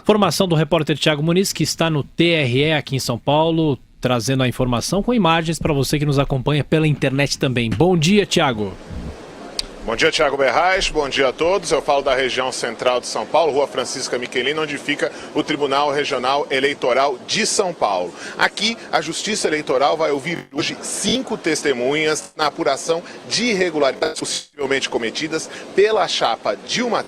Formação do repórter Thiago Muniz, que está no TRE aqui em São Paulo, trazendo a informação com imagens para você que nos acompanha pela internet também. Bom dia, Thiago. Bom dia, Thiago Berrais, bom dia a todos. Eu falo da região central de São Paulo, Rua Francisca Michelini, onde fica o Tribunal Regional Eleitoral de São Paulo. Aqui, a Justiça Eleitoral vai ouvir hoje 5 testemunhas na apuração de irregularidades possivelmente cometidas pela chapa Dilma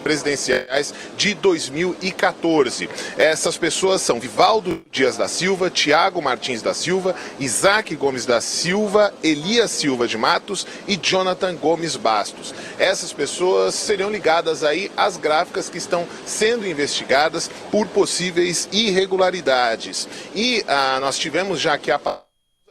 presidenciais de 2014. Essas pessoas são Vivaldo Dias da Silva, Tiago Martins da Silva, Isaac Gomes da Silva, Elias Silva de Matos e Jonathan Gomes Bastos. Essas pessoas seriam ligadas aí às gráficas que estão sendo investigadas por possíveis irregularidades. E nós tivemos já aqui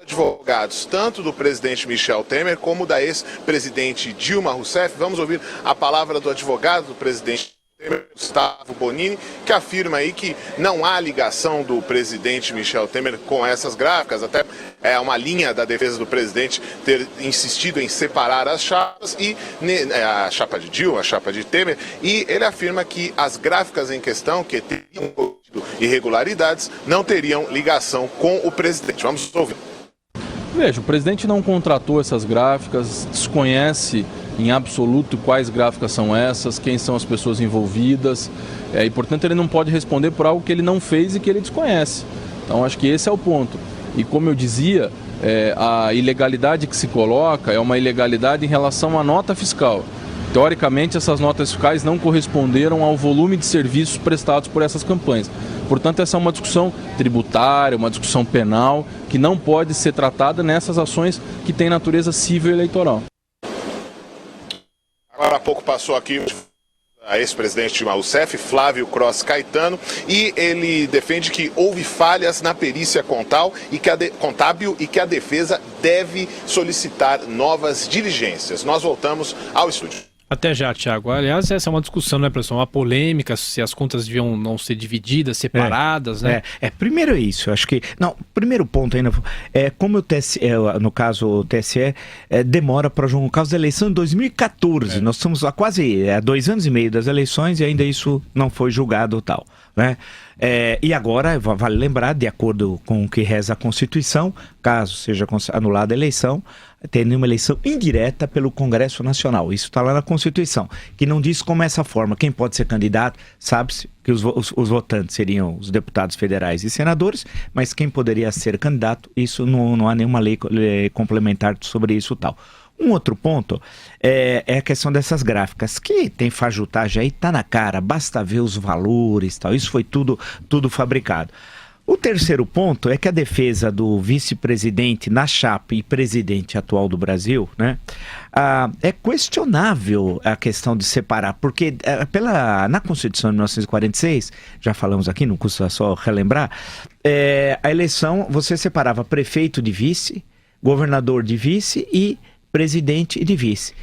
advogados, tanto do presidente Michel Temer como da ex-presidente Dilma Rousseff. Vamos ouvir a palavra do advogado do presidente Temer, Gustavo Bonini, que afirma aí que não há ligação do presidente Michel Temer com essas gráficas, até é uma linha da defesa do presidente ter insistido em separar as chapas, e a chapa de Dilma, a chapa de Temer, e ele afirma que as gráficas em questão, que teriam irregularidades, não teriam ligação com o presidente. Vamos ouvir. Veja, o presidente não contratou essas gráficas, desconhece em absoluto quais gráficas são essas, quem são as pessoas envolvidas, e portanto ele não pode responder por algo que ele não fez e que ele desconhece. Então acho que esse é o ponto. E como eu dizia, a ilegalidade que se coloca é uma ilegalidade em relação à nota fiscal. Teoricamente, essas notas fiscais não corresponderam ao volume de serviços prestados por essas campanhas. Portanto, essa é uma discussão tributária, uma discussão penal, que não pode ser tratada nessas ações que têm natureza civil e eleitoral. Agora há pouco passou aqui a ex-presidente Dilma Rousseff, Flávio Cross Caetano, e ele defende que houve falhas na perícia contábil e que a defesa deve solicitar novas diligências. Nós voltamos ao estúdio. Até já, Thiago. Aliás, essa é uma discussão, né, professor? Uma polêmica, se as contas deviam não ser divididas, separadas, né? Primeiro é isso, acho que... Não, primeiro ponto ainda, como o TSE, no caso o TSE, demora para julgar o caso da eleição em 2014. Nós estamos há quase 2 anos e meio das eleições e ainda isso não foi julgado tal, né? E agora, vale lembrar, de acordo com o que reza a Constituição, caso seja anulada a eleição, tem uma eleição indireta pelo Congresso Nacional. Isso está lá na Constituição, que não diz como é essa forma. Quem pode ser candidato, sabe-se que os votantes seriam os deputados federais e senadores, mas quem poderia ser candidato, isso não há nenhuma lei complementar sobre isso tal. Um outro ponto é a questão dessas gráficas, que tem fajutagem aí, tá na cara, basta ver os valores, tal. Isso foi tudo fabricado. O terceiro ponto é que a defesa do vice-presidente na chapa e presidente atual do Brasil, né, é questionável a questão de separar, porque na Constituição de 1946, já falamos aqui, não custa só relembrar, a eleição você separava prefeito de vice, governador de vice e presidente e de vice.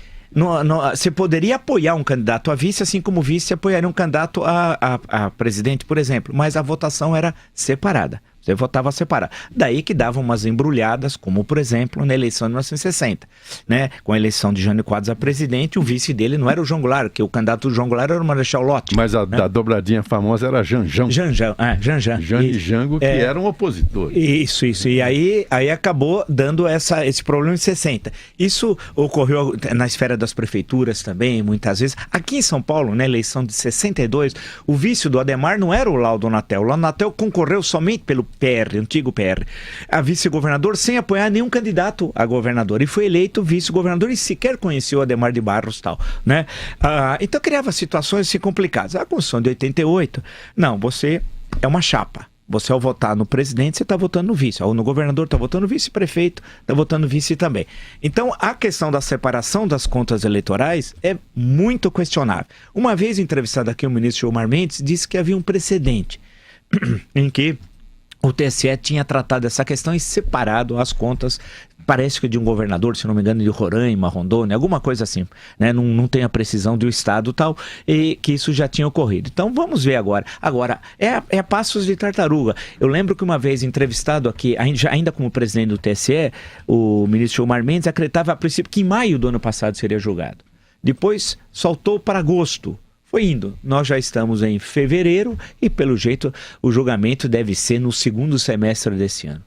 Você poderia apoiar um candidato a vice, assim como o vice apoiaria um candidato a presidente, por exemplo, mas a votação era separada. Você votava separado. Daí que davam umas embrulhadas, como por exemplo na eleição de 1960, né? Com a eleição de Jânio Quadros a presidente, o vice dele não era o João Goulart, que o candidato do João Goulart era o Marechal Lott. Mas a dobradinha famosa era Janjão. Janjão. Jane e Jango, que eram opositores. Isso. E aí acabou dando esse problema em 60. Isso ocorreu na esfera das prefeituras também, muitas vezes. Aqui em São Paulo, na eleição de 62, o vice do Adhemar não era o Laudo Natel. O Laudo Natel concorreu somente pelo PR, antigo PR, a vice-governador sem apoiar nenhum candidato a governador e foi eleito vice-governador e sequer conheceu o Adhemar de Barros tal, né? Então criava situações assim complicadas. A Constituição de 88, não, você é uma chapa. Você ao votar no presidente, você está votando no vice. Ou no governador está votando no vice-prefeito, está votando no vice também. Então, a questão da separação das contas eleitorais é muito questionável. Uma vez entrevistado aqui o ministro Gilmar Mendes, disse que havia um precedente em que o TSE tinha tratado essa questão e separado as contas, parece que de um governador, se não me engano, de Roraima, Rondônia, alguma coisa assim, né? Não tem a precisão do estado e tal, e que isso já tinha ocorrido. Então vamos ver agora. Agora, é passos de tartaruga. Eu lembro que uma vez entrevistado aqui, ainda como presidente do TSE, o ministro Gilmar Mendes acreditava a princípio que em maio do ano passado seria julgado. Depois saltou para agosto. foi indo. Nós já estamos em fevereiro e, pelo jeito, o julgamento deve ser no segundo semestre desse ano.